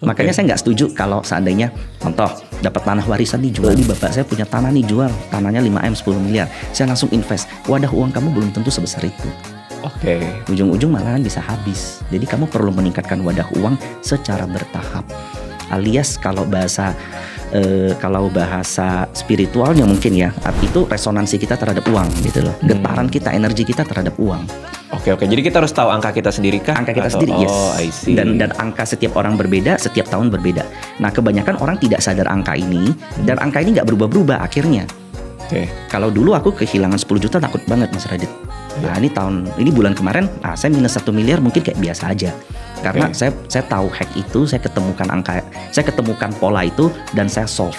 Makanya saya nggak setuju kalau seandainya contoh dapat tanah warisan dijual, di bapak saya punya tanah nih, jual tanahnya 5M 10 miliar, saya langsung invest, wadah uang kamu belum tentu sebesar itu. Oke. Ujung-ujung malahan bisa habis. Jadi kamu perlu meningkatkan wadah uang secara bertahap. Alias kalau bahasa spiritualnya mungkin ya, itu resonansi kita terhadap uang gitu loh. Getaran kita, energi kita terhadap uang. Oke. Jadi kita harus tahu angka kita sendiri kah? Angka kita sendiri, yes. Oh, I see. Dan angka setiap orang berbeda, setiap tahun berbeda. Nah, kebanyakan orang tidak sadar angka ini, dan angka ini nggak berubah-berubah akhirnya. Oke. Kalau dulu aku kehilangan 10 juta takut banget Mas Radit. Nah, ini bulan kemarin, saya minus 1 miliar mungkin kayak biasa aja. Karena saya tahu hack itu, saya ketemukan pola itu, dan saya solve.